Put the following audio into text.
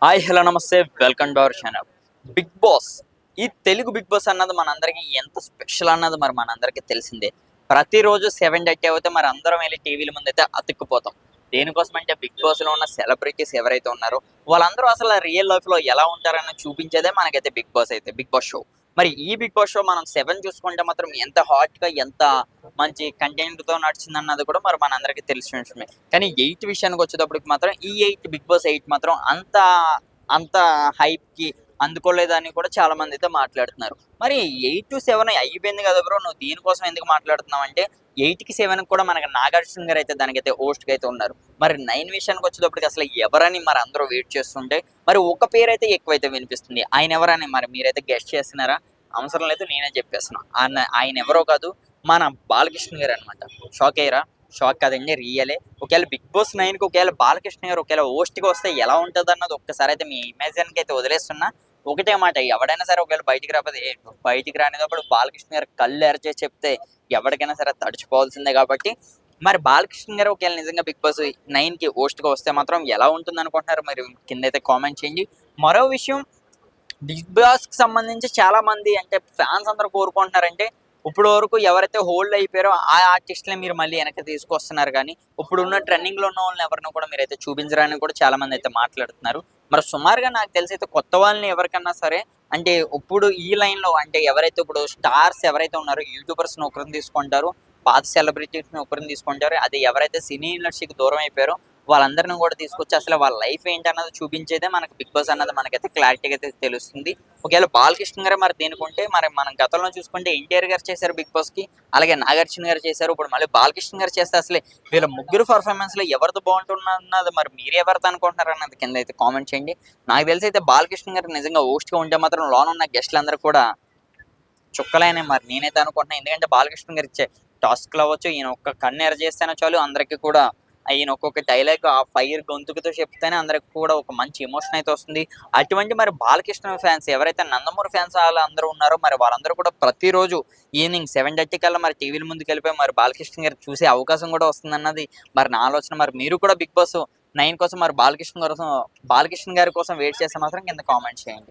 Hi hello నమస్తే welcome to our channel. Bigg Boss, ఈ Telugu big boss అన్నది మనందరికీ ఎంత స్పెషల్ అన్నది మరి మనందరికీ తెలిసిందే. ప్రతిరోజు 7:30 అవుతే మరి అందరం వెళ్ళి టీవీల ముందైతే అతుక్కుపోతాం. దేనికోసం అంటే బిగ్ బాస్లో ఉన్న సెలబ్రిటీస్ ఎవరైతే ఉన్నారో వాళ్ళందరూ అసలు రియల్ లైఫ్లో ఎలా ఉంటారని చూపించేదే మనకైతే బిగ్ బాస్ అయితే బిగ్ బాస్ షో. మరి ఈ బిగ్ బాస్ షో మనం 7 చూసుకుంటే మాత్రం ఎంత హాట్గా ఎంత మంచి కంటెంట్తో నడిచిందన్నది కూడా మరి మనందరికీ తెలిసిన విషయమే. కానీ 8 విషయానికి వచ్చేటప్పటికి మాత్రం ఈ 8 బిగ్ బాస్ 8 మాత్రం అంత హైప్‌కి అందుకోలేదని కూడా చాలా మందైతే మాట్లాడుతున్నారు. మరి 8-7 అయిపోయింది కదా బ్రో! నువ్వు దీనికోసం ఎందుకు మాట్లాడుతున్నావు అంటే 8-7 కూడా మనకి నాగార్జున గారైతే దానికైతే హోస్ట్‌గా అయితే ఉన్నారు. మరి 9 విషయానికి వచ్చేటప్పటికి అసలు ఎవరని మరి అందరూ వెయిట్ చేస్తుంటే మరి ఒక పేరైతే ఎక్కువైతే వినిపిస్తుంది. ఆయన ఎవరని మరి మీరైతే గెస్ చేస్తున్నారా? అవసరం లేదు, నేనే చెప్పేస్తున్నా. ఆయన ఎవరో కాదు, మన బాలకృష్ణ గారనమాట. షాక్ అయ్యారా? షాక్ కాదండి, రియలే. ఒకవేళ 'బిగ్ బాస్ 9'కి ఒకవేళ బాలకృష్ణ గారు ఒకవేళ హోస్ట్‌గా వస్తే ఎలా ఉంటదన్నది ఒక్కసారి అయితే మీ ఇమాజిన్‌కి అయితే వదిలేస్తున్నా. ఒకటే మాట, ఎవడైనా సరే ఒకవేళ బయటికి రాకపోతే బయటికి రానిదప్పుడు బాలకృష్ణ గారు కళ్ళు ఎర్రచేసి చెప్తే ఎవరికైనా సరే తడిచిపోవాల్సిందే కాబట్టి, మరి బాలకృష్ణ గారు ఒకవేళ నిజంగా 'బిగ్ బాస్ 9'కి హోస్ట్‌గా వస్తే మాత్రం ఎలా ఉంటుందనుకుంటున్నారు? మరి కిందైతే కామెంట్ చేయండి. మరో విషయం, 'బిగ్ బాస్'కి సంబంధించి చాలా మంది అంటే ఫ్యాన్స్ అందరూ కోరుకుంటున్నారంటే, ఇప్పటి వరకు ఎవరైతే హోల్డ్ అయిపోయారో ఆ ఆర్టిస్ట్‌లే మీరు మళ్ళీ వెనక్కి తీసుకొస్తున్నారు గానీ, ఇప్పుడున్న ట్రెండింగ్‌లో ఉన్న వాళ్ళని ఎవరిని కూడా మీరైతే చూపించరని కూడా చాలా మంది అయితే మాట్లాడుతున్నారు. మరి సుమారుగా నాకు తెలిసైతే కొత్త వాళ్ళని ఎవరికన్నా సరే అంటే ఇప్పుడు ఈ లైన్‌లో అంటే ఎవరైతే ఇప్పుడు స్టార్స్ ఎవరైతే ఉన్నారో యూట్యూబర్స్‌ని ఒకరిని తీసుకుంటారు. పాత సెలబ్రిటీస్‌ని ఒకరిని తీసుకుంటారు. అది ఎవరైతే సినీ ఇండస్ట్రీకి దూరం అయిపోయారో వాళ్ళందరిని కూడా తీసుకొచ్చి అసలు వాళ్ళ లైఫ్ ఏంటన్నది చూపించేదే మనకు 'బిగ్ బాస్' అన్నది మనకైతే క్లారిటీగా అయితే తెలుస్తుంది. ఒకవేళ బాలకృష్ణ గారే మరి దీనికుంటే మరి మనం గతంలో చూసుకుంటే 'ఎన్టీఆర్' గారు చేశారు 'బిగ్ బాస్‌కి'. అలాగే 'నాగార్జున' గారు చేశారు. ఇప్పుడు మళ్ళీ 'బాలకృష్ణ' గారు చేస్తే అసలే వీళ్ళ ముగ్గురు పెర్ఫార్మన్స్‌లో ఎవరిది బాగుంటుందన్నది మరి మీరు ఎవరిది అనుకుంటున్నారన్నది కింద అయితే కామెంట్ చేయండి. నాకు తెలిసి అయితే 'బాలకృష్ణ' గారు నిజంగా హోస్ట్‌గా ఉంటే మాత్రం లోనున్న గెస్ట్‌లందరూ కూడా చుక్కలైనయి మరి నేనైతే అనుకుంటున్నా. ఎందుకంటే 'బాలకృష్ణ' గారు ఇచ్చే టాస్క్‌లు అవ్వచ్చు, ఈయన ఒక్క కన్ను ఎర్రజేస్తేనే చాలు అందరికి కూడా ఈయన ఒక్కొక్క డైలాగ్ ఆ ఫైర్ గొంతుకుతో చెప్తేనే అందరికి కూడా ఒక మంచి ఎమోషన్ అయితే వస్తుంది. అటువంటి మరి 'బాలకృష్ణ' ఫ్యాన్స్ ఎవరైతే 'నందమూరి' ఫ్యాన్స్ ఆళ్ళందరూ ఉన్నారో మరి వాళ్ళందరూ కూడా ప్రతిరోజు ఈవినింగ్ 7:30 కల్లా మరి టీవీల ముందుకెళ్ళిపోయి మరి 'బాలకృష్ణ' గారిని చూసే అవకాశం కూడా వస్తుందన్నది మరి నా ఆలోచన. మరి మీరు కూడా 'బిగ్ బాస్ 9' కోసం మరి 'బాలకృష్ణ' గారి కోసం వెయిట్ చేస్తే మాత్రం కింద కామెంట్ చేయండి.